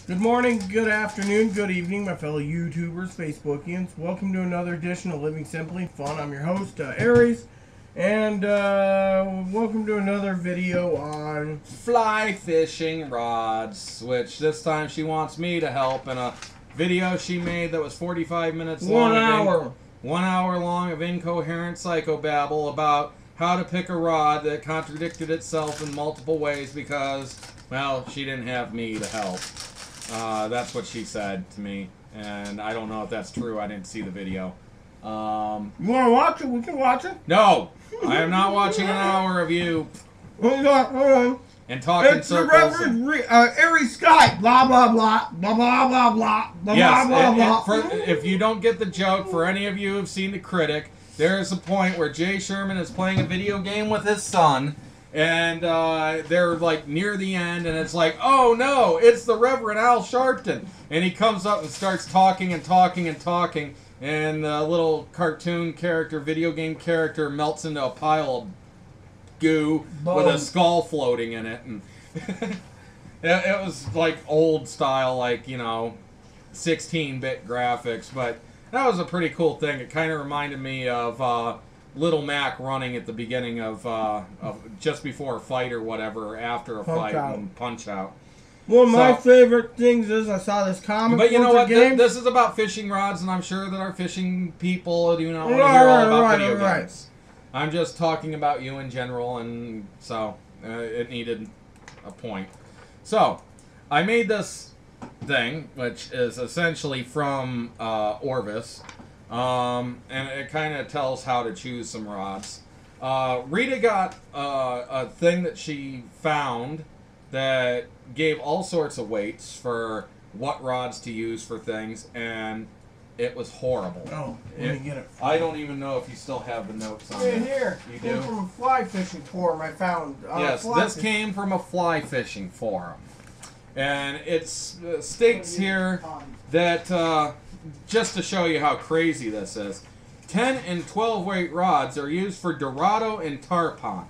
Good morning, good afternoon, good evening, my fellow YouTubers, Facebookians. Welcome to another edition of Living Simply Fun. I'm your host, Aries, and welcome to another video on fly fishing rods, which this time she wants me to help in a video she made that was 45 minutes long. 1 hour long of incoherent psychobabble about how to pick a rod that contradicted itself in multiple ways because, well, she didn't have me to help. That's what she said to me, and I don't know if that's true. I didn't see the video. You want to watch it? We can watch it. No, I am not watching an hour of you. Hold on. And talking it's circles. It's the Reverend Aries Skype. Blah blah blah blah blah blah blah blah yes, blah blah. If you don't get the joke, for any of you who've seen The Critic, there is a point where Jay Sherman is playing a video game with his son. And they're like near the end, and it's like, oh no, it's the Reverend Al Sharpton. And he comes up and starts talking and talking and talking, and the little cartoon character, video game character, melts into a pile of goo with a skull floating in it. And it was like old style, like, you know, 16-bit graphics, but that was a pretty cool thing. It kind of reminded me of Little Mac running at the beginning of just before a fight or whatever, after a fight and Punch Out. One of my favorite things is I saw this comic. But you know what? This is about fishing rods, and I'm sure that our fishing people do not want to hear all about video games. I'm just talking about you in general, and so it needed a point. So I made this thing, which is essentially from Orvis. And it kind of tells how to choose some rods. Rita got a thing that she found that gave all sorts of weights for what rods to use for things, and it was horrible. Oh, let me get it. I don't even know if you still have the notes on it. Here. You do? From a fly fishing forum I found. Yes, this came from a fly fishing forum. And it states here that... just to show you how crazy this is, 10 and 12 weight rods are used for Dorado and tarpon.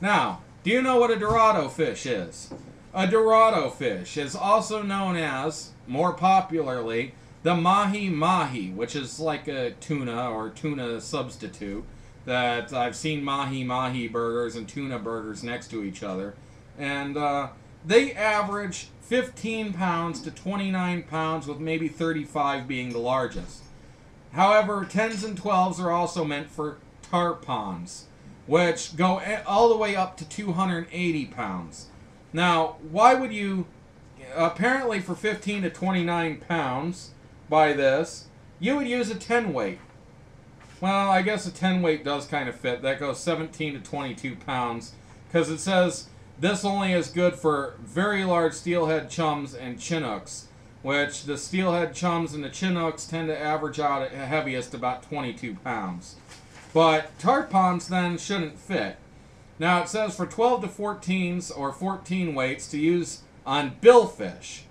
Now, do you know what a Dorado fish is? A Dorado fish is also known as, more popularly, the mahi-mahi, which is like a tuna or tuna substitute. That I've seen mahi-mahi burgers and tuna burgers next to each other. And they average 15 pounds to 29 pounds, with maybe 35 being the largest. However, 10s and 12s are also meant for tarpons, which go all the way up to 280 pounds. Now, why would you... Apparently for 15 to 29 pounds, by this, you would use a 10 weight. Well, I guess a 10 weight does kind of fit. That goes 17 to 22 pounds, because it says... This only is good for very large steelhead chums and chinooks, which the steelhead chums and the chinooks tend to average out at heaviest about 22 pounds. But tarpons then shouldn't fit. Now it says for 12 to 14s or 14 weights to use on billfish.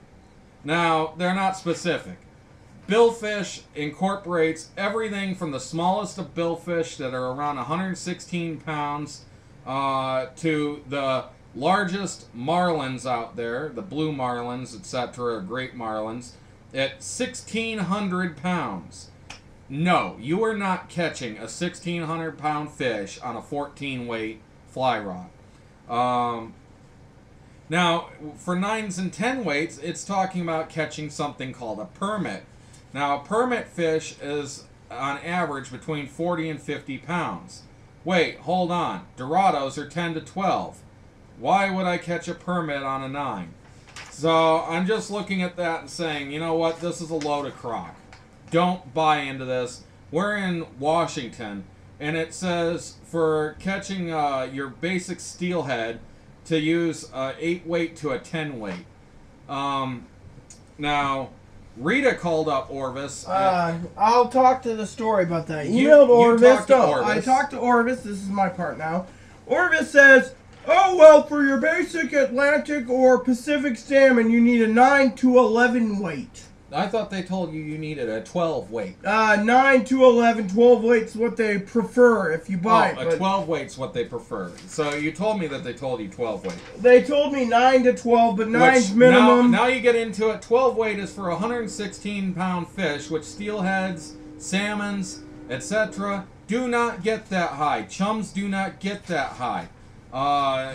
Now they're not specific. Billfish incorporates everything from the smallest of billfish that are around 116 pounds to the largest marlins out there, the blue marlins, etc., great marlins, at 1,600 pounds. No, you are not catching a 1,600 pound fish on a 14 weight fly rod. Now, for 9s and 10 weights, it's talking about catching something called a permit. Now, a permit fish is on average between 40 and 50 pounds. Wait, hold on. Dorados are 10 to 12. Why would I catch a permit on a 9? So I'm just looking at that and saying, you know what, this is a load of crock. Don't buy into this. We're in Washington, and it says for catching your basic steelhead to use a 8 weight to a 10 weight. Now, Rita called up Orvis. I'll talk to the story about that. Emailed Orvis. I talked to Orvis. This is my part now. Orvis says... Oh, well, for your basic Atlantic or Pacific salmon, you need a 9 to 11 weight. I thought they told you needed a 12 weight. 9 to 11, 12 weight's what they prefer if you buy it. A 12 weight's what they prefer. So you told me that they told you 12 weight. They told me 9 to 12, but 9's minimum. Now you get into it. 12 weight is for 116-pound fish, which steelheads, salmons, etc. do not get that high. Chums do not get that high.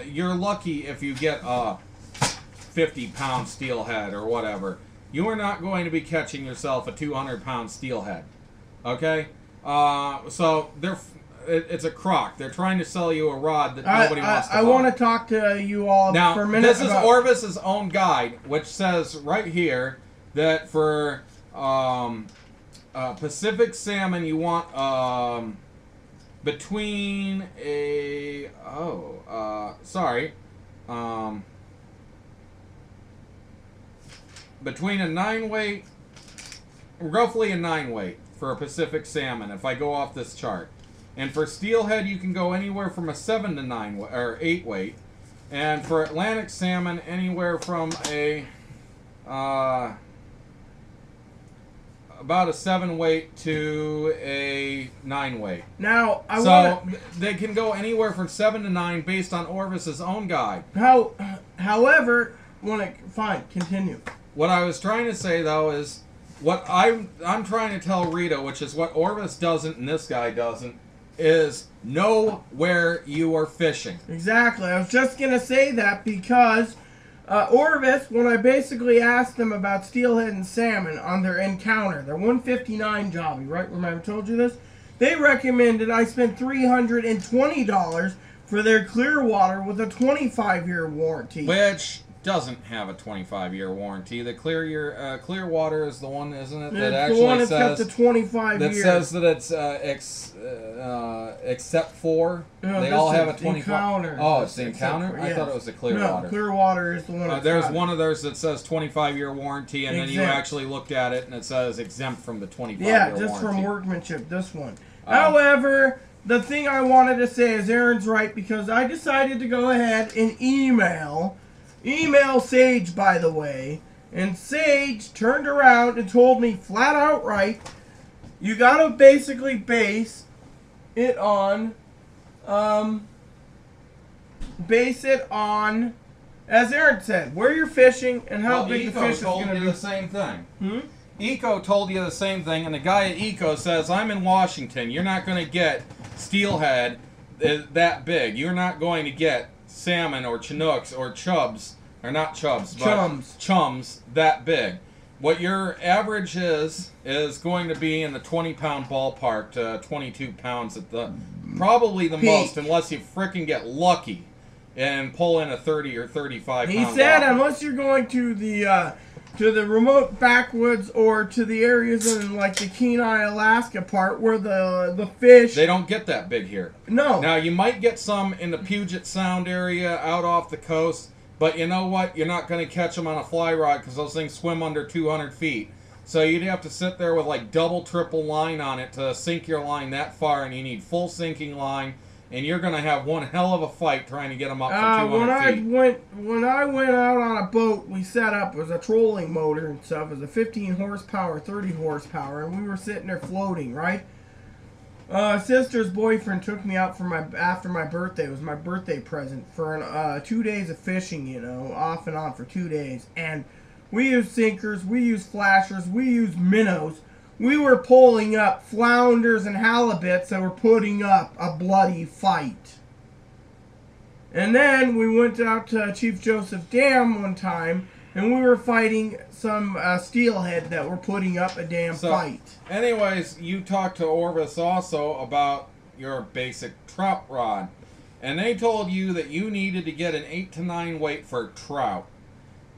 You're lucky if you get a 50-pound steelhead or whatever. You are not going to be catching yourself a 200-pound steelhead. Okay? So it's a crock. They're trying to sell you a rod that nobody wants to buy. I want to talk to you all for a minute. This is Orvis's own guide, which says right here that for Pacific salmon, you want between a between a 9 weight, roughly a 9 weight for a Pacific salmon, if I go off this chart. And for steelhead, you can go anywhere from a 7 to 9 or 8 weight. And for Atlantic salmon, anywhere from a about a 7 weight to a 9 weight. Now, they can go anywhere from 7 to 9 based on Orvis's own guide. However, fine, continue. What I was trying to say though is what I'm trying to tell Rita, which is what Orvis doesn't and this guy doesn't, is know where you are fishing. Exactly. I was just gonna say that because Orvis, when I basically asked them about steelhead and salmon on their encounter, their 159 jobby, right? Remember I told you this? They recommended I spend $320 for their Clearwater with a 25-year warranty. Which doesn't have a 25-year warranty. The Clearwater is the one, isn't it? That actually the one that's says got the 25 that years. says that it's except for they all have a 25. Encounter. Oh, it's the Encounter. I thought it was the Clearwater. No, Clearwater is the one. There's one of theirs that says 25-year warranty, and then you actually looked at it and it says exempt from the 25-year warranty. Yeah, just from workmanship. This one. However, the thing I wanted to say is Aaron's right because I decided to go ahead and email Sage, by the way, and Sage turned around and told me flat out right, you gotta basically base it on, as Aaron said, where you're fishing and how big the fish is going to be. Eco told you the same thing. Eco told you the same thing, and the guy at Eco says, I'm in Washington. You're not going to get steelhead that big. You're not going to get salmon or Chinooks or chubs, or not chubs, but chums that big. What your average is going to be in the 20-pound ballpark to 22 pounds at the probably the most, unless you frickin' get lucky and pull in a 30 or 35 pound. He said unless you're going to the remote backwoods or to the areas in like the Kenai, Alaska part where the fish... They don't get that big here. No. Now, you might get some in the Puget Sound area out off the coast, but you know what? You're not going to catch them on a fly rod because those things swim under 200 feet. So you'd have to sit there with like double, triple line on it to sink your line that far, and you need full sinking line, and you're going to have one hell of a fight trying to get them up for 200 feet. When I went out on a boat, we set up, it was a trolling motor and stuff. It was a 15 horsepower, 30 horsepower, and we were sitting there floating, right? Sister's boyfriend took me out for after my birthday. It was my birthday present for 2 days of fishing, you know, off and on for 2 days. And we used sinkers, we used flashers, we used minnows. We were pulling up flounders and halibuts that were putting up a bloody fight. And then we went out to Chief Joseph Dam one time, and we were fighting some steelhead that were putting up a damn fight. Anyways, you talked to Orvis also about your basic trout rod. And they told you that you needed to get an 8 to 9 weight for trout.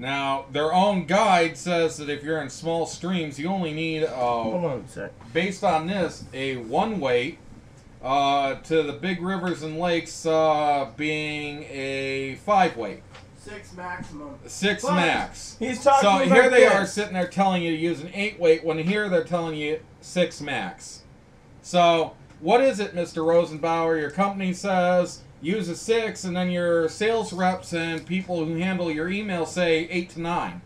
Now, their own guide says that if you're in small streams, you only need, hold on a sec. Based on this, a 1 weight to the big rivers and lakes being a 5 weight. 6 maximum. 6 max. He's talking so about here they this. are sitting there telling you to use an 8 weight when here they're telling you 6 max. So what is it, Mr. Rosenbauer? Your company says use a 6, and then your sales reps and people who handle your email say 8 to 9.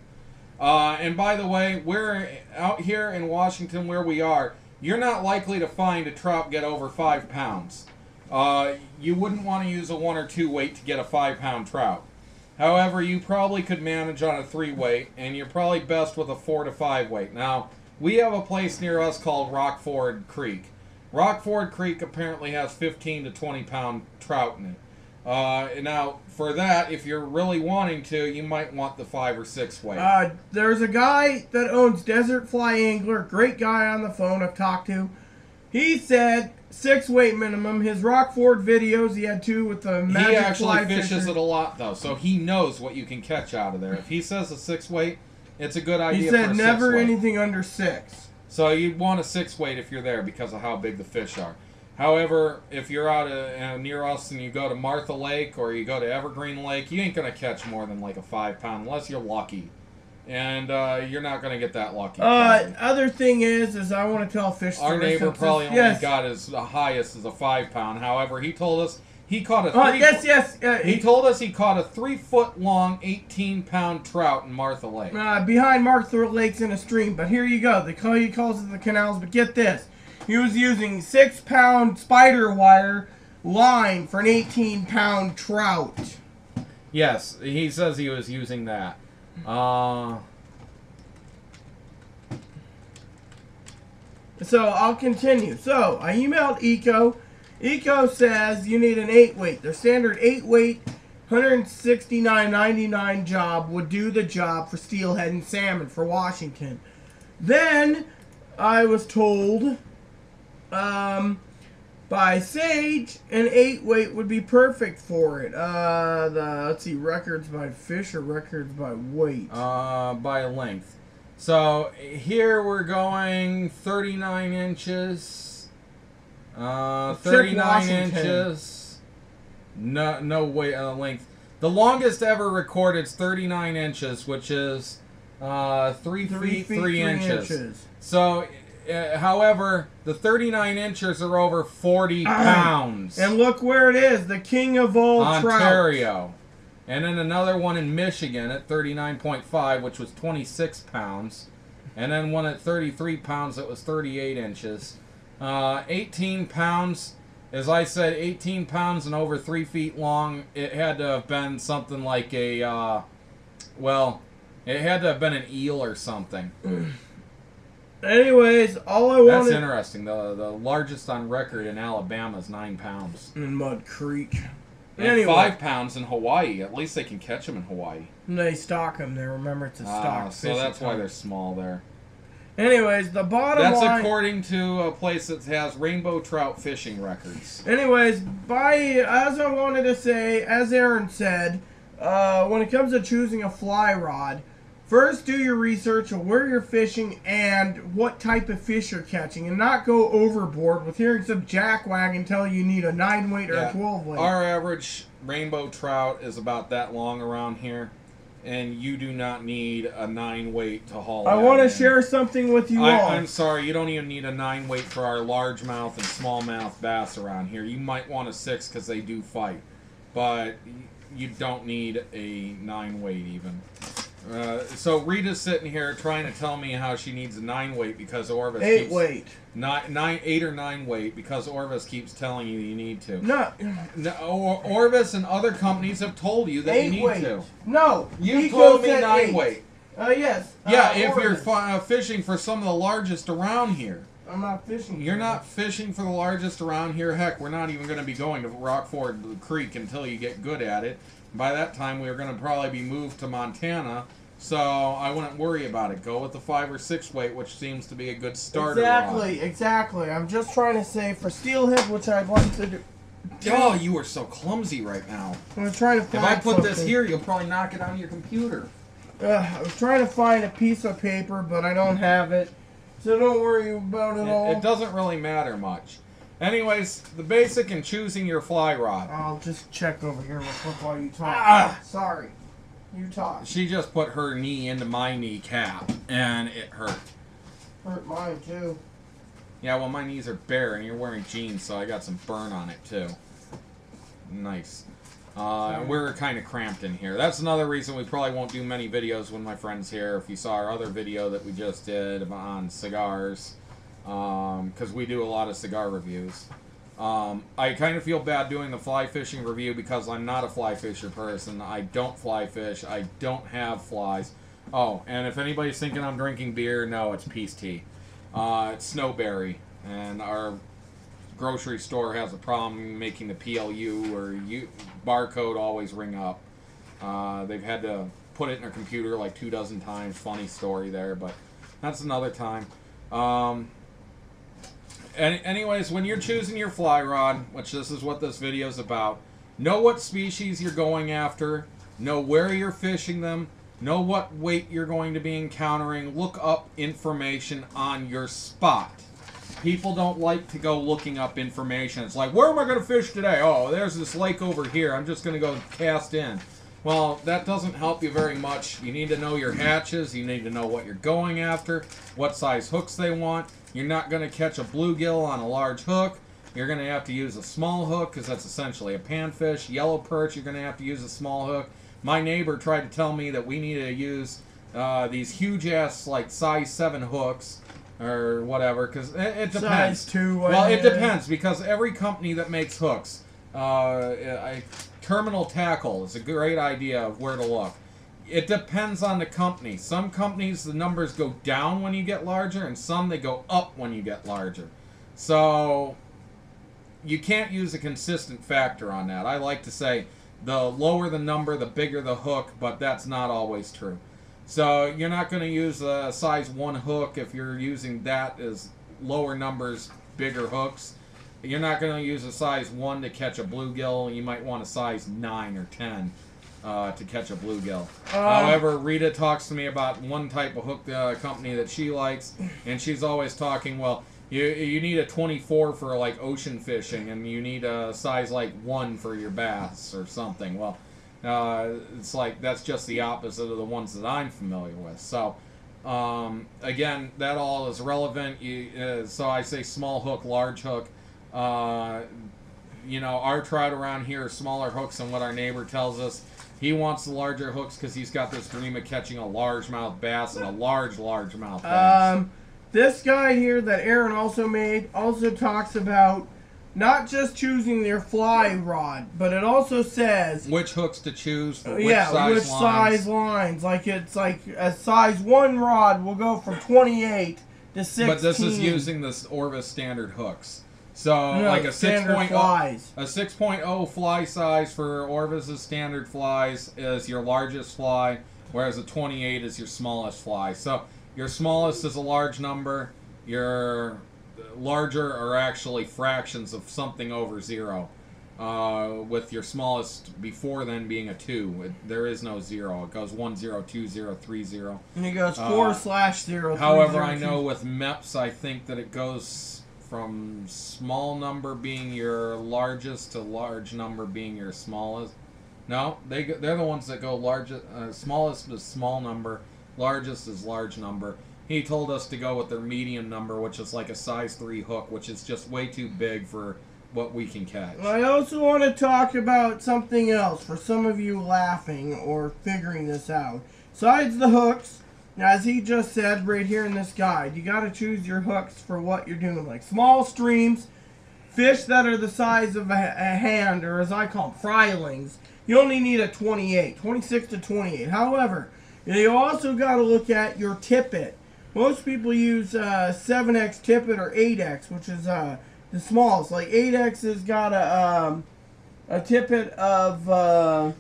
And by the way, we're out here in Washington where we are. You're not likely to find a trout get over 5 pounds. You wouldn't want to use a 1 or 2 weight to get a 5-pound trout. However, you probably could manage on a 3 weight, and you're probably best with a 4 to 5 weight. Now, we have a place near us called Rockford Creek. Rockford Creek apparently has 15 to 20 pound trout in it. Now, for that, if you're really wanting to, you might want the 5 or 6 weight. There's a guy that owns Desert Fly Angler, great guy on the phone I've talked to. He said 6 weight minimum. His Rockford videos, he had 2 with the magic He actually fly fishes fisher. it a lot, though, so he knows what you can catch out of there. If he says a 6 weight, it's a good idea. He for said a never 6 weight. anything under 6. So you'd want a 6 weight if you're there because of how big the fish are. However, if you're out near us and you go to Martha Lake or you go to Evergreen Lake, you ain't going to catch more than like a 5 pound unless you're lucky. And you're not going to get that lucky. Other thing is I want to tell fish. Our neighbor probably only got as highest as a 5 pound. However, he told us he caught a he told us he caught a 3 foot long, 18 pound trout in Martha Lake. Behind Martha Lake's in a stream, but here you go. He calls it the canals, but get this. He was using 6 pound spider wire line for an 18 pound trout. Yes, he says he was using that. So I'll continue. So I emailed Eco. Eco says you need an 8 weight. Their standard 8 weight, $169.99 job would do the job for steelhead and salmon for Washington. Then I was told by Sage an 8 weight would be perfect for it. Let's see, records by fish or records by weight? By length. So here we're going 39 inches. 39 inches. No weight length. The longest ever recorded is 39 inches, which is 3 feet 3 inches. So, however, the 39 inches are over 40 pounds. And look where it is, the king of all Ontario. trout. And then another one in Michigan at 39.5, which was 26 pounds. And then one at 33 pounds that was 38 inches. 18 pounds, as I said, 18 pounds and over 3 feet long. It had to have been something like a, it had to have been an eel or something. Anyways, all I wanted... That's interesting. The largest on record in Alabama is 9 pounds. In Mud Creek. And anyway, 5 pounds in Hawaii. At least they can catch them in Hawaii. They stock them there. Remember, it's a stock fish. So that's why they're small there. Anyways, the bottom line... That's according to a place that has rainbow trout fishing records. Anyways, as I wanted to say, as Aaron said, when it comes to choosing a fly rod, first do your research on where you're fishing and what type of fish you're catching, and not go overboard with hearing some jackwagon tell you need a 9 weight or a 12 weight. Our average rainbow trout is about that long around here, and you do not need a 9 weight to haul. I want to share something with you all. I'm sorry, you don't even need a 9 weight for our largemouth and smallmouth bass around here. You might want a 6 because they do fight, but you don't need a 9 weight even. So Rita's sitting here trying to tell me how she needs a 9 weight because Orvis 8 weight. 8 or 9 weight because Orvis keeps telling you need to. No, Orvis and other companies have told you that you need to. No, You told me 9 weight. Yes. Yeah, if you're fishing for some of the largest around here. I'm not fishing. You're not fishing for the largest around here. Heck, we're not even going to be going to Rockford Creek until you get good at it. By that time, we are going to probably be moved to Montana, so I wouldn't worry about it. Go with the 5 or 6 weight, which seems to be a good starter rod. Exactly. I'm just trying to say for steelhead, which I'd like to do. Oh, you are so clumsy right now. I'm trying to find If I put something. this here, you'll probably knock it on your computer. I was trying to find a piece of paper, but I don't have it. So don't worry about it all. It doesn't really matter much. Anyways, the basic in choosing your fly rod. I'll just check over here real quick while you talk. Sorry. You talk. She just put her knee into my kneecap, and it hurt. Hurt mine, too. Yeah, well, my knees are bare, and you're wearing jeans, so I got some burn on it, too. Nice. We're kind of cramped in here. That's another reason we probably won't do many videos when my friend's here. If you saw our other video that we just did on cigars, because we do a lot of cigar reviews. I kind of feel bad doing the fly fishing review because I'm not a fly fisher person. I don't fly fish. I don't have flies. Oh, and if anybody's thinking I'm drinking beer, no, it's peace tea. It's snowberry, and our grocery store has a problem making the PLU or barcode always ring up. They've had to put it in their computer like 24 times. Funny story there, but that's another time. Anyways, when you're choosing your fly rod, which this is what this video is about, know what species you're going after, know where you're fishing them, know what weight you're going to be encountering, look up information on your spot. People don't like to go looking up information. It's like, where am I going to fish today? Oh, there's this lake over here. I'm just going to go cast in. Well, that doesn't help you very much. You need to know your hatches. You need to know what you're going after, what size hooks they want. You're not going to catch a bluegill on a large hook. You're going to have to use a small hook because that's essentially a panfish. Yellow perch, you're going to have to use a small hook. My neighbor tried to tell me that we need to use these huge-ass, like, size 7 hooks or whatever, because it depends. Size 2. Well, it depends, because every company that makes hooks, Terminal Tackle is a great idea of where to look. It depends on the company. Some companies, the numbers go down when you get larger, and some, they go up when you get larger. So, you can't use a consistent factor on that. I like to say, the lower the number, the bigger the hook, but that's not always true. So, you're not going to use a size 1 hook if you're using that as lower numbers, bigger hooks. You're not going to use a size 1 to catch a bluegill. You might want a size 9 or 10. To catch a bluegill. However, Rita talks to me about one type of hook company that she likes, and she's always talking, well, you need a 24 for like ocean fishing, and you need a size like 1 for your bass or something. Well, it's like that's just the opposite of the ones that I'm familiar with. So, again, that all is relevant. So I say small hook, large hook. You know, our trout around here are smaller hooks than what our neighbor tells us. He wants the larger hooks because he's got this dream of catching a largemouth bass and a largemouth bass. This guy here that Aaron also made also talks about not just choosing your fly rod, but it also says which hooks to choose for which size lines. Like it's like a size 1 rod will go from 28 to 16. But this is using this Orvis standard hooks. So, no, like a 6.0 fly size for Orvis's standard flies is your largest fly, whereas a 28 is your smallest fly. So, your smallest is a large number. Your larger are actually fractions of something over 0. With your smallest before then being a 2. There is no 0. It goes 1, 0, 2, 0, 3, 0. And it goes 4/0. However, I know with MEPS, I think that it goes from small number being your largest to large number being your smallest. No, they're the ones that go largest. Smallest is small number, largest is large number. He told us to go with their medium number, which is like a size 3 hook, which is just way too big for what we can catch. I also want to talk about something else for some of you laughing or figuring this out. Besides the hooks, as he just said right here in this guide, you got to choose your hooks for what you're doing. Like small streams, fish that are the size of a hand, or as I call them, frylings, you only need a 28, 26 to 28. However, you also got to look at your tippet. Most people use 7X tippet or 8X, which is the smallest. Like 8X has got a tippet of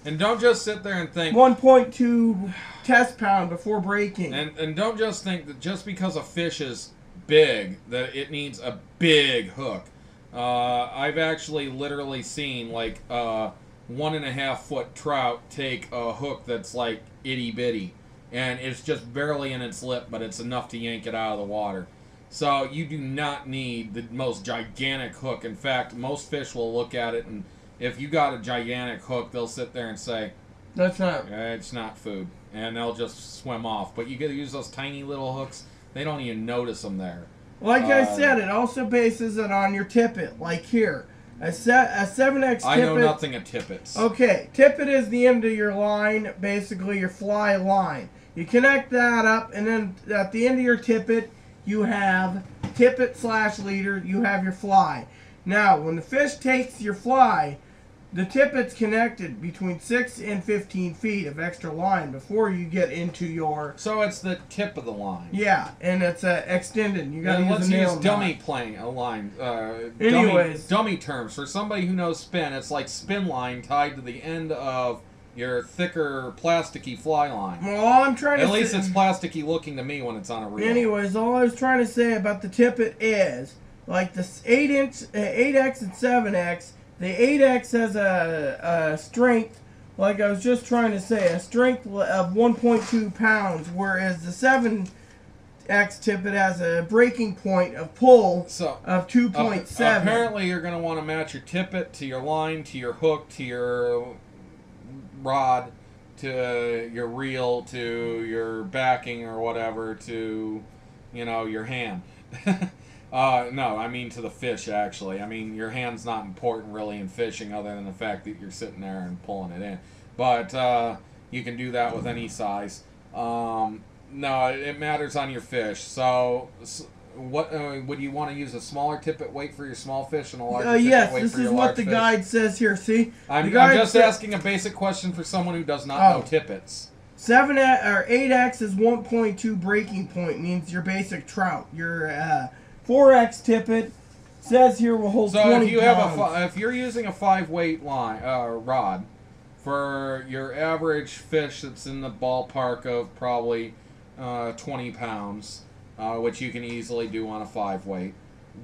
and don't just sit there and think 1.2 test pound before breaking. And don't just think that just because a fish is big that it needs a big hook. I've actually literally seen like 1.5 foot trout take a hook that's like itty bitty, and it's just barely in its lip, but it's enough to yank it out of the water. So you do not need the most gigantic hook. In fact, most fish will look at it, and if you got a gigantic hook, they'll sit there and say, "That's not. It's not food," and they'll just swim off. But you got to use those tiny little hooks. They don't even notice them there. Like I said, it also bases it on your tippet. Like here, A 7X tippet. I know nothing of tippets. Okay, tippet is the end of your line, basically your fly line. You connect that up, and then at the end of your tippet, you have tippet / leader, you have your fly. Now, when the fish takes your fly, the tippet's connected between 6 and 15 feet of extra line before you get into your... So it's the tip of the line. Yeah, and it's extended. You got to let's use a nail use dummy playing a line. Anyways. Dummy terms. For somebody who knows spin, it's like spin line tied to the end of your thicker plasticky fly line. Well, all I'm trying to At least it's plasticky looking to me when it's on a reel. Anyways, all I was trying to say about the tippet is, like the 8X and 7X, the 8X has a strength, like I was just trying to say, a strength of 1.2 pounds, whereas the 7X tippet has a breaking point of pull of 2.7. Apparently, you're going to want to match your tippet to your line, to your hook, to your rod, to your reel, to your backing or whatever, to, your hand. No, I mean to the fish, actually. I mean, your hand's not important, really, in fishing, other than the fact that you're sitting there and pulling it in. But you can do that with any size. No, it matters on your fish. So, what would you want to use a smaller tippet weight for your small fish and a larger tippet weight for your large fish? Yes, this is what the guide says here. See, I'm just asking a basic question for someone who does not know tippets. 8X is 1.2 breaking point, means your basic trout. Your 4X tippet says here will hold 20 pounds. So if you're using a 5-weight line rod for your average fish that's in the ballpark of probably 20 pounds, which you can easily do on a 5-weight.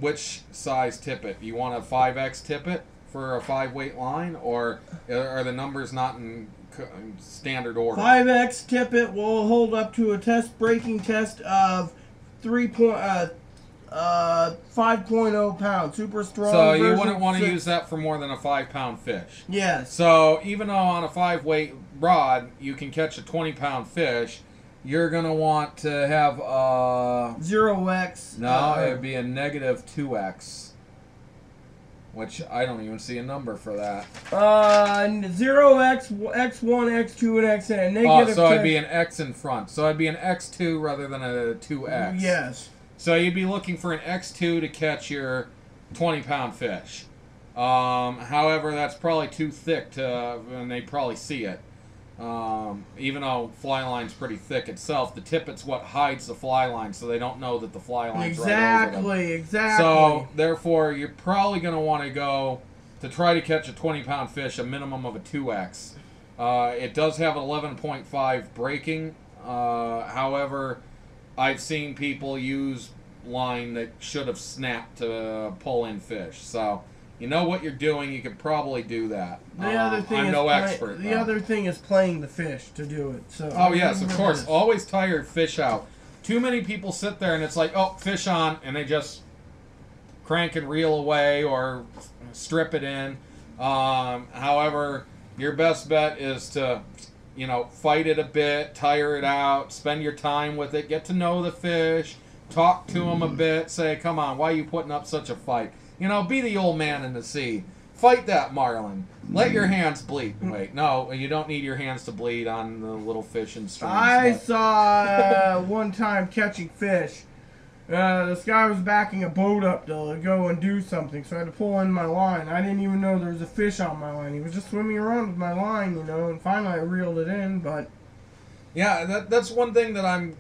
Which size tippet? You want a 5X tippet for a 5-weight line, or are the numbers not in standard order? 5X tippet will hold up to a breaking test of 5.0 pounds, super strong. So you wouldn't want to use that for more than a 5-pound fish. Yes. So even though on a 5-weight rod you can catch a 20-pound fish, you're gonna want to have 0X. No, it would be a negative 2X, which I don't even see a number for that. 0X, X1, X2, and XN. Negative. So it'd be an X in front. So it'd be an X2 rather than a 2X. Yes. So you'd be looking for an X2 to catch your 20-pound fish. However, that's probably too thick and they probably see it. Even though fly line's pretty thick itself, the tippet's what hides the fly line, so they don't know that the fly line's right over them. Exactly. So, therefore, you're probably going to want to go to try to catch a 20-pound fish, a minimum of a 2X. It does have 11.5 breaking. However, I've seen people use line that should have snapped to pull in fish. So, you know what you're doing, you could probably do that. I'm no expert. The other thing is playing the fish to do it. So. Oh, yes, of course. Always tire fish out. Too many people sit there and it's like, oh, fish on, and they just crank and reel away or strip it in. However, your best bet is to, fight it a bit, tire it out, spend your time with it, get to know the fish, talk to them a bit, say, come on, why are you putting up such a fight? Be the old man in the sea. Fight that marlin. Let your hands bleed. Wait, no, you don't need your hands to bleed on the little fish in streams. I saw one time catching fish. This guy was backing a boat up to go and do something, so I had to pull in my line. I didn't even know there was a fish on my line. He was just swimming around with my line, and finally I reeled it in, but... Yeah, that's one thing that I'm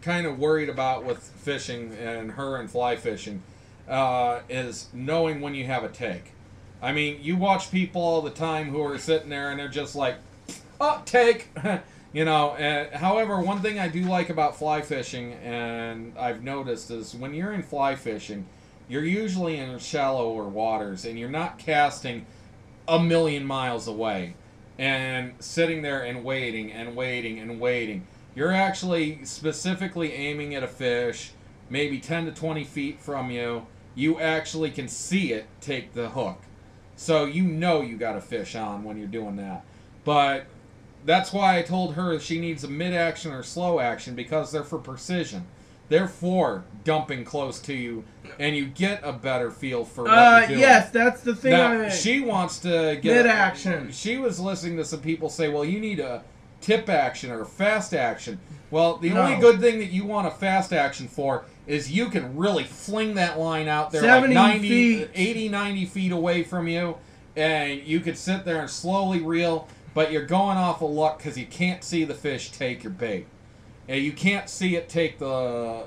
kind of worried about with fishing and fly fishing. Is knowing when you have a take. I mean, you watch people all the time who are sitting there and they're just like, oh, take, however, one thing I do like about fly fishing, and I've noticed, is when you're in fly fishing, you're usually in shallower waters and you're not casting a million miles away and sitting there and waiting and waiting and waiting. You're actually specifically aiming at a fish maybe 10 to 20 feet from you. You actually can see it take the hook. So you got a fish on when you're doing that. But that's why I told her she needs a mid-action or slow action, because they're for precision. Therefore, dumping close to you, and you get a better feel for what you're doing. Yes, that's the thing. Now, she wants to get mid-action. She was listening to some people say, well, you need a tip action or a fast action. Well, the only good thing that you want a fast action for is you can really fling that line out there like 80, 90 feet away from you, and you could sit there and slowly reel, but you're going off of luck because you can't see the fish take your bait. You can't see it take the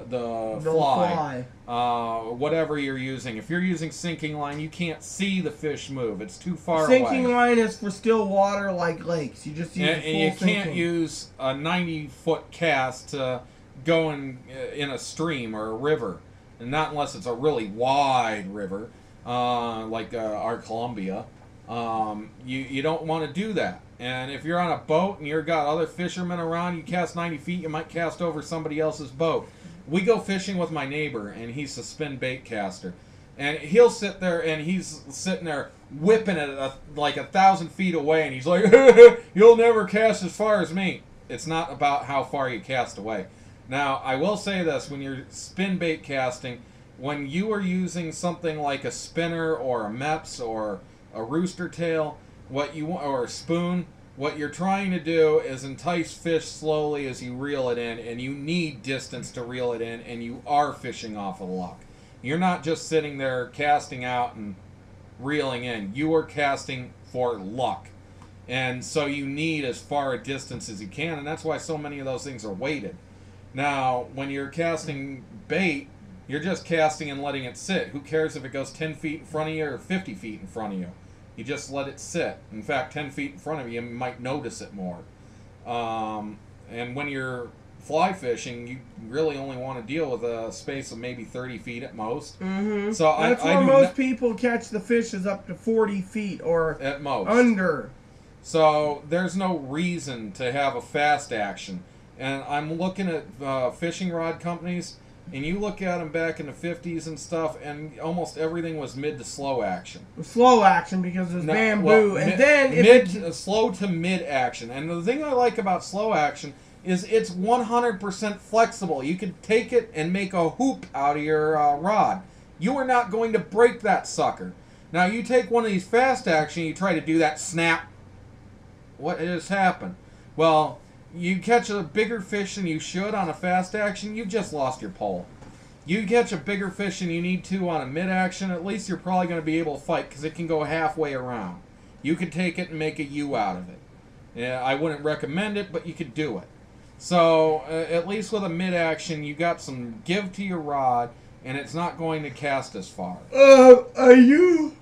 fly. Whatever you're using. If you're using sinking line, you can't see the fish move. It's too far away. Sinking line is for still water like lakes. You just use and you can't use a 90-foot cast to go in a stream or a river, and not unless it's a really wide river like our Columbia. You don't want to do that. And if you're on a boat and you've got other fishermen around, you cast 90 feet, you might cast over somebody else's boat. We go fishing with my neighbor, and he's a spin bait caster. And he'll sit there, and he's sitting there whipping it like 1,000 feet away, and he's like, you'll never cast as far as me. It's not about how far you cast away. Now, I will say this, when you're spin bait casting, when you are using something like a spinner or a Mepps or a rooster tail, or a spoon, what you're trying to do is entice fish slowly as you reel it in, and you need distance to reel it in, and you are fishing off of luck. You're not just sitting there casting out and reeling in. You are casting for luck. And so you need as far a distance as you can, and that's why so many of those things are weighted. Now, when you're casting bait, you're just casting and letting it sit. Who cares if it goes 10 feet in front of you or 50 feet in front of you? You just let it sit. In fact, 10 feet in front of you, you might notice it more. And when you're fly fishing, you really only want to deal with a space of maybe 30 feet at most. Mm-hmm. So that's where most people catch the fish is up to 40 feet or at most under. So there's no reason to have a fast action. And I'm looking at fishing rod companies, and you look at them back in the 50s and stuff, and almost everything was mid to slow action. Slow action because it's bamboo, and then slow to mid action. And the thing I like about slow action is it's 100% flexible. You can take it and make a hoop out of your rod. You are not going to break that sucker. Now you take one of these fast action, you try to do that snap. What has happened? Well, you catch a bigger fish than you should on a fast action, you've just lost your pole. You catch a bigger fish than you need to on a mid-action, at least you're probably going to be able to fight because it can go halfway around. You could take it and make a U out of it. Yeah, I wouldn't recommend it, but you could do it. So, at least with a mid-action, you got some give to your rod, and it's not going to cast as far. You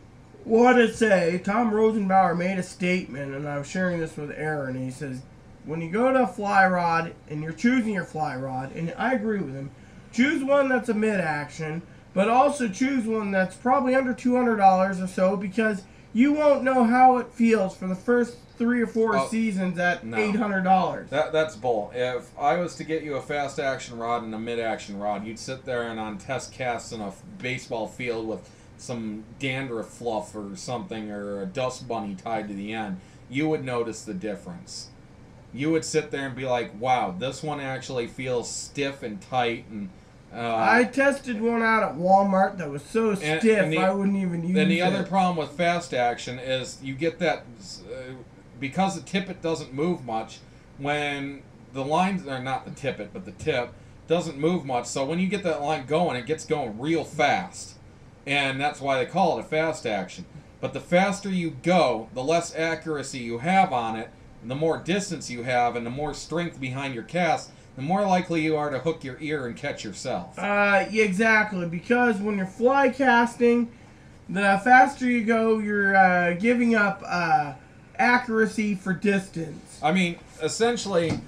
want to say, Tom Rosenbauer made a statement, and I was sharing this with Aaron, and he says, when you go to a fly rod and you're choosing your fly rod, and I agree with him, choose one that's a mid-action, but also choose one that's probably under $200 or so, because you won't know how it feels for the first 3 or 4 seasons at $800. That's bull. If I was to get you a fast action rod and a mid-action rod, you'd sit there and on test casts in a baseball field with some dandruff fluff or something, or a dust bunny tied to the end, you would notice the difference. You would sit there and be like, wow, this one actually feels stiff and tight. And I tested one out at Walmart that was so stiff I wouldn't even use it. And the other problem with fast action is you get that, because the tippet doesn't move much, when the lines, or not the tippet, but the tip, doesn't move much. So when you get that line going, it gets going real fast. And that's why they call it a fast action. But the faster you go, the less accuracy you have on it, the more distance you have, and the more strength behind your cast, the more likely you are to hook your ear and catch yourself. Yeah, exactly, because when you're fly casting, the faster you go, you're giving up accuracy for distance. I mean, essentially,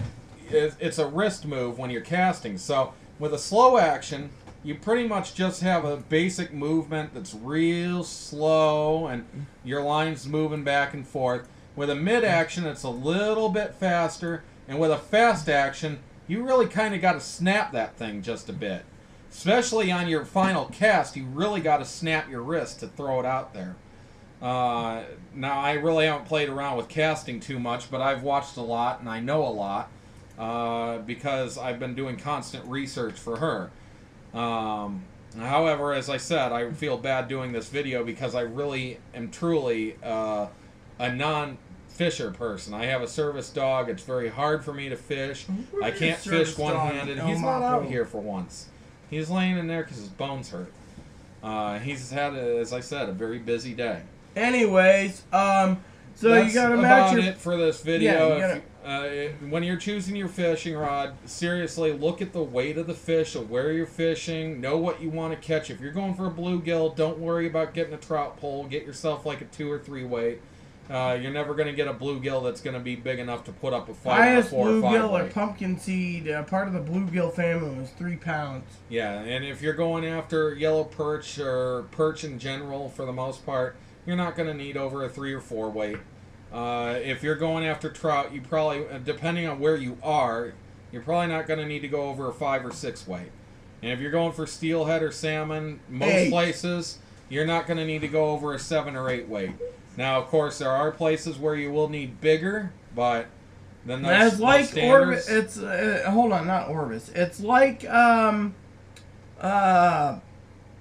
it's a wrist move when you're casting. So with a slow action, you pretty much just have a basic movement that's real slow, and your line's moving back and forth. With a mid-action, it's a little bit faster, and with a fast action, you really kind of got to snap that thing just a bit. Especially on your final cast, you really got to snap your wrist to throw it out there. Now, I really haven't played around with casting too much, but I've watched a lot, and I know a lot. because I've been doing constant research for her. However, as I said, I feel bad doing this video because I really am truly a non-fisher person. I have a service dog. It's very hard for me to fish. I can't fish one-handed. He's not out here for once. He's laying in there because his bones hurt. He's had, as I said, a very busy day. Anyways, so that's you gotta match about it for this video. Yeah, When you're choosing your fishing rod, seriously, look at the weight of the fish, of where you're fishing, know what you want to catch. If you're going for a bluegill, don't worry about getting a trout pole. Get yourself like a 2 or 3 weight. You're never going to get a bluegill that's going to be big enough to put up a 5 or 4 or 5 bluegill weight. or pumpkin seed, part of the bluegill family, was 3 pounds. Yeah, and if you're going after yellow perch or perch in general, for the most part, you're not going to need over a 3 or 4 weight. If you're going after trout, you probably, depending on where you are, you're probably not going to need to go over a 5 or 6 weight. And if you're going for steelhead or salmon, most places, you're not going to need to go over a 7 or 8 weight. Now, of course, there are places where you will need bigger, but then that's like Orvis. It's hold on, not Orvis. It's like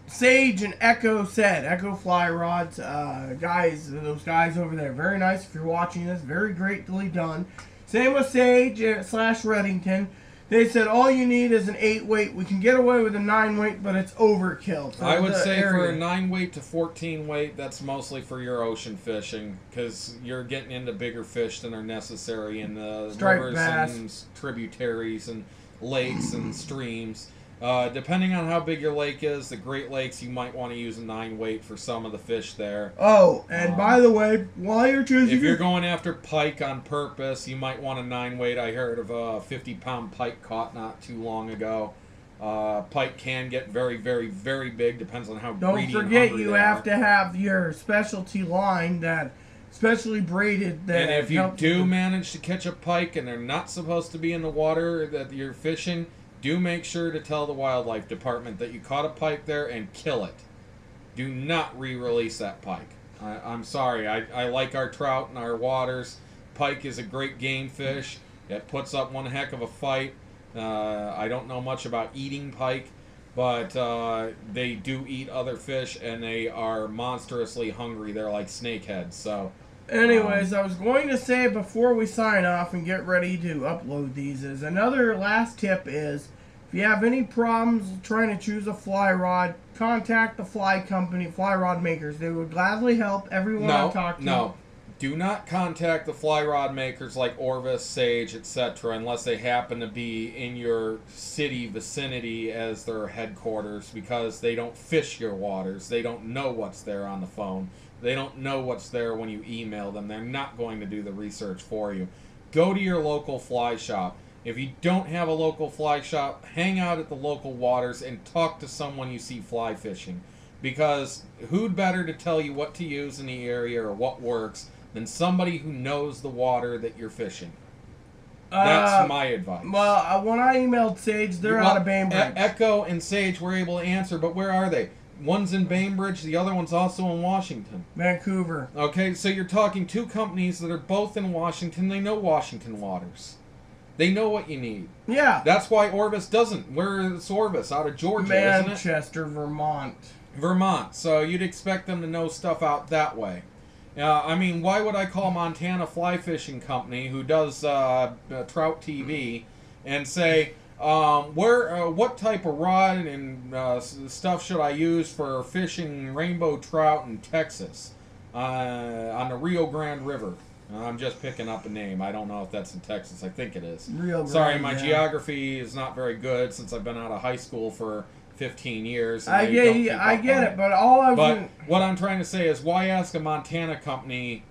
Sage and Echo said. Echo Fly Rods, guys, those guys over there, very nice. If you're watching this, very greatly done. Same with Sage / Reddington. They said all you need is an 8 weight. We can get away with a 9 weight, but it's overkill. I would say for a 9 weight to 14 weight, that's mostly for your ocean fishing, because you're getting into bigger fish than are necessary in the rivers and tributaries and lakes and streams. Depending on how big your lake is, the Great Lakes, you might want to use a 9 weight for some of the fish there. Oh, and by the way, while you're choosing... If you're going after pike on purpose, you might want a 9 weight. I heard of a 50-pound pike caught not too long ago. Pike can get very, very, very big, depends on how greedy and hungry they are. Don't forget, you have to have your specialty line that... specially braided that... And if you do manage to catch a pike and they're not supposed to be in the water that you're fishing... do make sure to tell the wildlife department that you caught a pike there and kill it. Do not re-release that pike. I'm sorry. I like our trout and our waters. Pike is a great game fish. It puts up one heck of a fight. I don't know much about eating pike, but they do eat other fish, and they are monstrously hungry. They're like snakeheads. So, anyways, I was going to say before we sign off and get ready to upload these is another last tip is if you have any problems trying to choose a fly rod, contact the fly company, fly rod makers. They would gladly help everyone I talk to. No, do not contact the fly rod makers like Orvis, Sage, etc. unless they happen to be in your city vicinity as their headquarters, because they don't fish your waters. They don't know what's there on the phone. They don't know what's there when you email them. They're not going to do the research for you. Go to your local fly shop. If you don't have a local fly shop, hang out at the local waters and talk to someone you see fly fishing. Because who'd better to tell you what to use in the area or what works than somebody who knows the water that you're fishing? That's my advice. Well, when I emailed Sage, they're out of Bainbridge. Echo and Sage were able to answer, but where are they? One's in Bainbridge, the other one's also in Washington. Vancouver. Okay, so you're talking 2 companies that are both in Washington. They know Washington waters. They know what you need. Yeah. That's why Orvis doesn't. Where is Orvis? Out of Georgia, isn't it? Manchester, Vermont. Vermont. So you'd expect them to know stuff out that way. I mean, why would I call Montana Fly Fishing Company, who does Trout TV, and say... what type of rod and stuff should I use for fishing rainbow trout in Texas on the Rio Grande River? I'm just picking up a name. I don't know if that's in Texas. I think it is. Rio Grande, sorry, my geography is not very good since I've been out of high school for 15 years. I get it, but all what I'm trying to say is, why ask a Montana company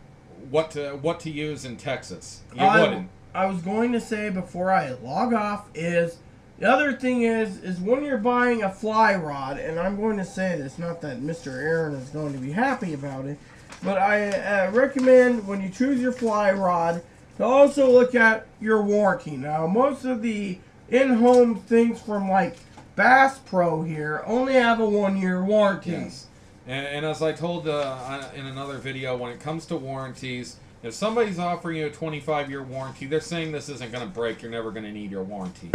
what to use in Texas? You wouldn't. I was going to say before I log off is the other thing is when you're buying a fly rod, and I'm going to say this, not that Mr. Aaron is going to be happy about it, but I recommend when you choose your fly rod to also look at your warranty. Now, most of the in-home things from like Bass Pro here only have a 1-year warranty. Yes. And as I told in another video, when it comes to warranties, If somebody's offering you a 25-year warranty, they're saying this isn't going to break. You're never going to need your warranty.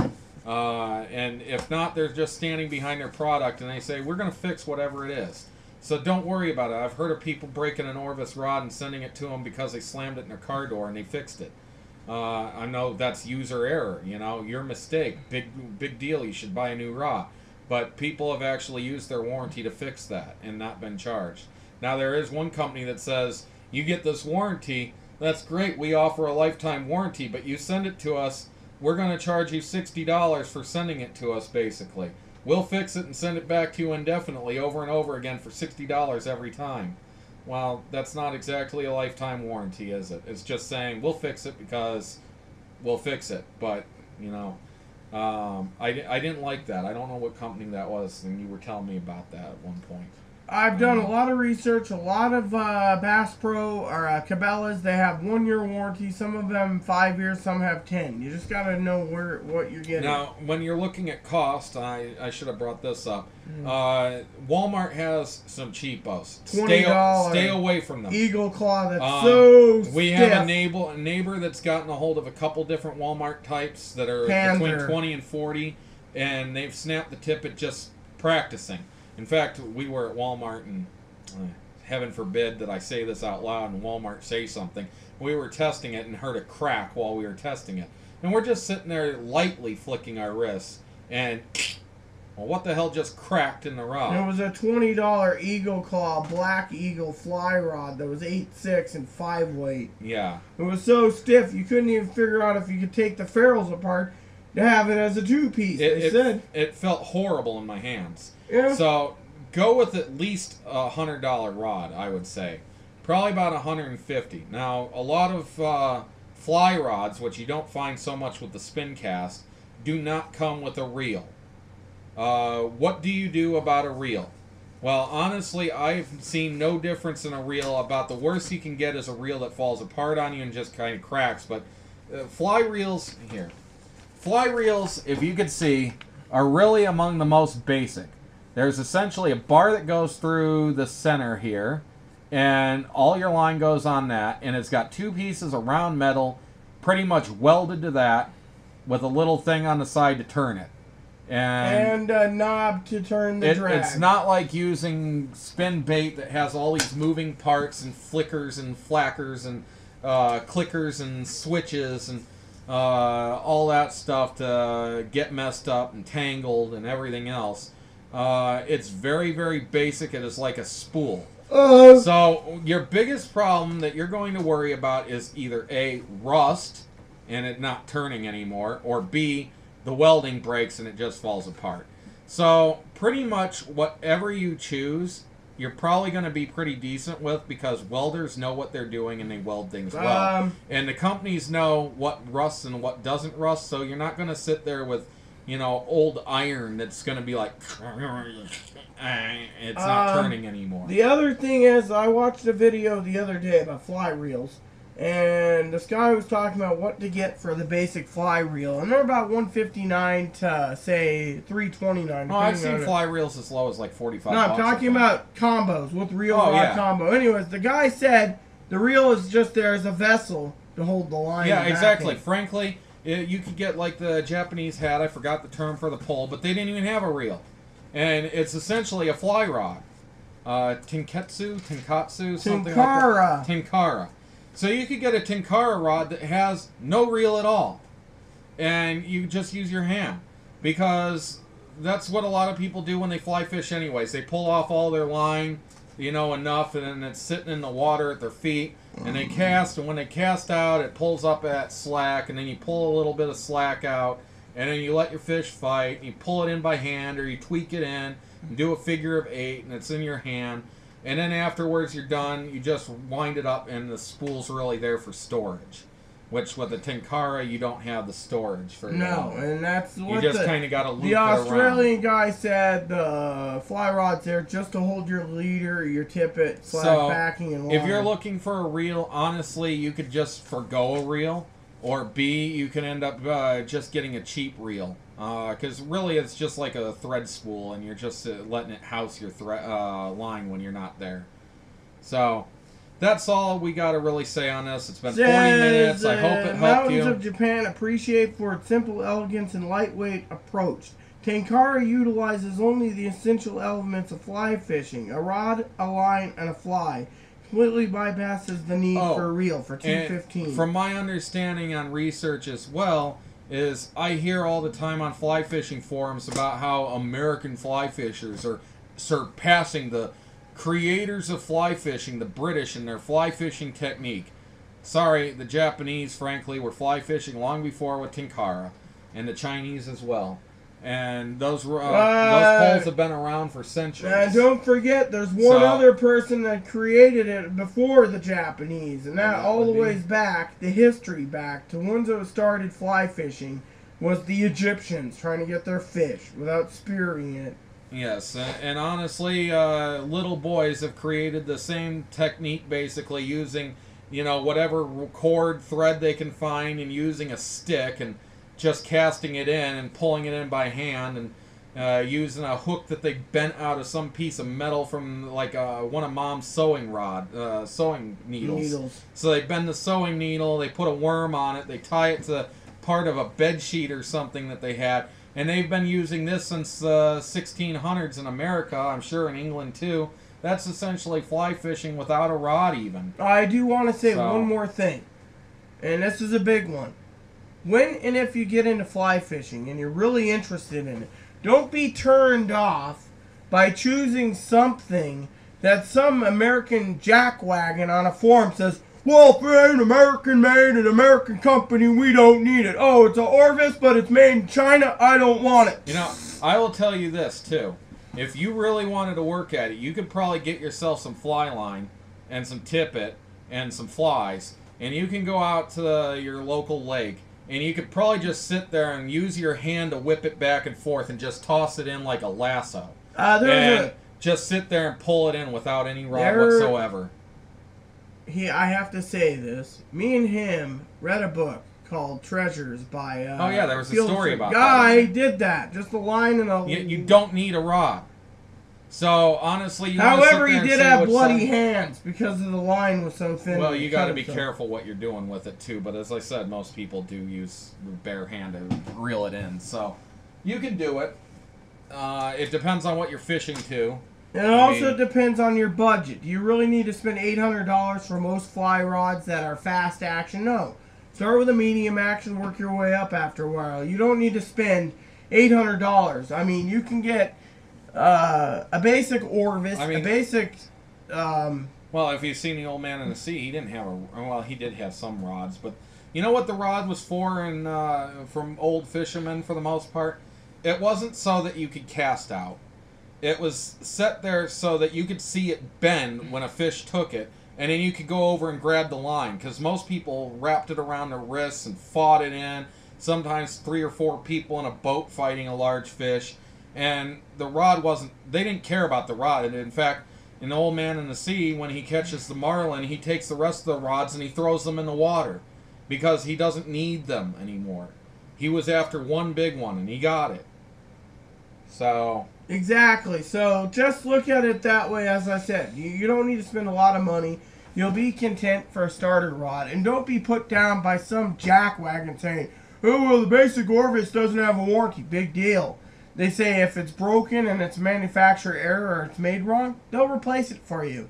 And if not, they're just standing behind their product and they say, we're going to fix whatever it is. So don't worry about it. I've heard of people breaking an Orvis rod and sending it to them because they slammed it in their car door and they fixed it. I know that's user error. You know, your mistake. Big deal. You should buy a new rod. But people have actually used their warranty to fix that and not been charged. Now, there is one company that says, you get this warranty, that's great, we offer a lifetime warranty, but you send it to us, we're going to charge you $60 for sending it to us, basically. We'll fix it and send it back to you indefinitely over and over again for $60 every time. Well, that's not exactly a lifetime warranty, is it? It's just saying, we'll fix it because we'll fix it. But, you know, I didn't like that. I don't know what company that was, and you were telling me about that at one point. I've done a lot of research. A lot of Bass Pro or Cabela's, they have 1-year warranty. Some of them 5 years, some have 10. You just got to know what you're getting. Now, when you're looking at cost, I should have brought this up. Walmart has some cheapos. $20. Stay away from them. Eagle Claw, that's so We stiff. have a neighbor that's gotten a hold of a couple different Walmart types that are between 20 and 40, and they've snapped the tip at just practicing. In fact, we were at Walmart, and heaven forbid that I say this out loud and Walmart say something. We were testing it and heard a crack while we were testing it. And we're just sitting there lightly flicking our wrists, and well, what the hell just cracked in the rod? It was a $20 Eagle Claw Black Eagle fly rod that was 8.6 and 5 weight. Yeah. It was so stiff you couldn't even figure out if you could take the ferrules apart to have it as a 2-piece. It felt horrible in my hands. Yeah. So go with at least a $100 rod, I would say. Probably about $150. Now, a lot of fly rods, which you don't find so much with the spin cast, do not come with a reel. What do you do about a reel? Well, honestly, I've seen no difference in a reel. About the worst you can get is a reel that falls apart on you and just kind of cracks. But fly reels, if you could see, are really among the most basic. There's essentially a bar that goes through the center here, and all your line goes on that, and it's got 2 pieces of round metal pretty much welded to that with a little thing on the side to turn it. And a knob to turn the drag. It's not like using spin bait that has all these moving parts and flickers and flackers and clickers and switches and all that stuff to get messed up and tangled and everything else. It's very, very basic. It is like a spool. So your biggest problem that you're going to worry about is either A, rust and it not turning anymore, or B, the welding breaks and it just falls apart. So pretty much whatever you choose, you're probably going to be pretty decent with, because welders know what they're doing and they weld things well. And the companies know what rusts and what doesn't rust, so you're not going to sit there with, you know, old iron that's going to be like, it's not turning anymore. The other thing is, I watched a video the other day about fly reels, and this guy was talking about what to get for the basic fly reel, and they're about $159 to, say, $329. Oh, I've seen fly reels as low as like $45. No, I'm talking about combos with reel rod combo. Anyways, the guy said the reel is just there as a vessel to hold the line. Yeah, exactly. Frankly, you could get like the Japanese had, I forgot the term for the pole, but they didn't even have a reel. And it's essentially a fly rod. Tenkatsu, something like that. Tenkara. So you could get a Tenkara rod that has no reel at all. And you just use your hand. Because that's what a lot of people do when they fly fish anyways. They pull off all their line, you know, enough, and then it's sitting in the water at their feet. And they cast, and when they cast out, it pulls up at slack, and then you pull a little bit of slack out, and then you let your fish fight, and you pull it in by hand, or you tweak it in, and do a figure of 8, and it's in your hand. And then afterwards you're done, you just wind it up, and the spool's really there for storage. Which with the Tenkara, you don't have the storage for it. No, and that's what you just kind of got to loop it the Australian around. guy said the fly rod's there just to hold your leader, your tippet, backing, and line. If you're looking for a reel, honestly, you could just forgo a reel. Or B, you can end up just getting a cheap reel. Because really it's just like a thread spool, and you're just letting it house your line when you're not there. So, that's all we got to really say on this. It's been 40 minutes. I hope it helped you. Mountains of Japan appreciate for its simple elegance and lightweight approach. Tenkara utilizes only the essential elements of fly fishing: a rod, a line, and a fly. Completely bypasses the need for a reel for $2.15. From my understanding on research as well, is I hear all the time on fly fishing forums about how American fly fishers are surpassing the creators of fly fishing, the British, in their fly fishing technique. Sorry, the Japanese, frankly, were fly fishing long before with Tenkara, and the Chinese as well. And those poles have been around for centuries. And don't forget, there's one other person that created it before the Japanese, and that all the ways back, the history back, to ones that started fly fishing, was the Egyptians trying to get their fish without spearing it. Yes, and honestly, little boys have created the same technique, basically using, whatever cord thread they can find, and using a stick and just casting it in and pulling it in by hand, and using a hook that they bent out of some piece of metal from like one of Mom's sewing needles. So they bend the sewing needle, they put a worm on it, they tie it to part of a bed sheet or something that they had. And they've been using this since the 1600s in America, I'm sure in England too. That's essentially fly fishing without a rod even. I do want to say one more thing, and this is a big one. When and if you get into fly fishing and you're really interested in it, don't be turned off by choosing something that some American jackwagon on a forum says, well, if it ain't American made, an American company, we don't need it. Oh, it's an Orvis, but it's made in China, I don't want it. I will tell you this, too. If you really wanted to work at it, you could probably get yourself some fly line and some tippet and some flies, and you can go out to your local lake, and you could probably just sit there and use your hand to whip it back and forth and just toss it in like a lasso. Just sit there and pull it in without any rod whatsoever. I have to say this. Me and him read a book called Treasures by there was a story about that. Guy did that. Just a line and a... You don't need a rod. So, honestly, however, he did have bloody hands because of the line was so thin. Well, you got to be careful what you're doing with it, too. But as I said, most people do use the bare hand to reel it in. So, you can do it. It depends on what you're fishing to. And it also depends on your budget. Do you really need to spend $800 for most fly rods that are fast action? No. Start with a medium action, work your way up after a while. You don't need to spend $800. I mean, you can get a basic Orvis, a basic... well, if you've seen The Old Man in the Sea, he didn't have he did have some rods, but you know what the rod was for from old fishermen for the most part? It wasn't so that you could cast out. It was set there so that you could see it bend when a fish took it, and then you could go over and grab the line, because most people wrapped it around their wrists and fought it in, sometimes 3 or 4 people in a boat fighting a large fish, and the rod they didn't care about the rod. And in fact, in The Old Man in the Sea, when he catches the marlin, he takes the rest of the rods and he throws them in the water, because he doesn't need them anymore. He was after one big one, and he got it. So... Exactly. So just look at it that way. As I said, you don't need to spend a lot of money. You'll be content for a starter rod. And don't be put down by some jackwagon saying, oh, well, the basic Orvis doesn't have a warranty. Big deal. They say if it's broken and it's manufacturer error or it's made wrong, they'll replace it for you.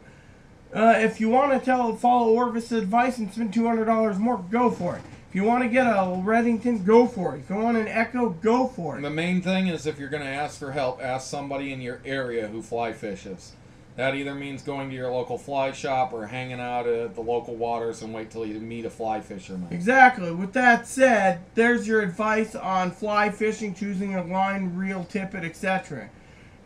If you want to follow Orvis' advice and spend $200 more, go for it. If you want to get a Redington, go for it. If you want an Echo, go for it. The main thing is, if you're going to ask for help, ask somebody in your area who fly fishes. That either means going to your local fly shop or hanging out at the local waters and wait till you meet a fly fisherman. Exactly. With that said, there's your advice on fly fishing, choosing a line, reel, tippet, etc.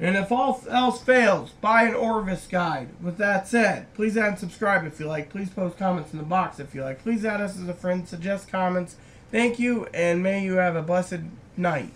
And if all else fails, buy an Orvis guide. With that said, please add and subscribe if you like. Please post comments in the box if you like. Please add us as a friend. Suggest comments. Thank you, and may you have a blessed night.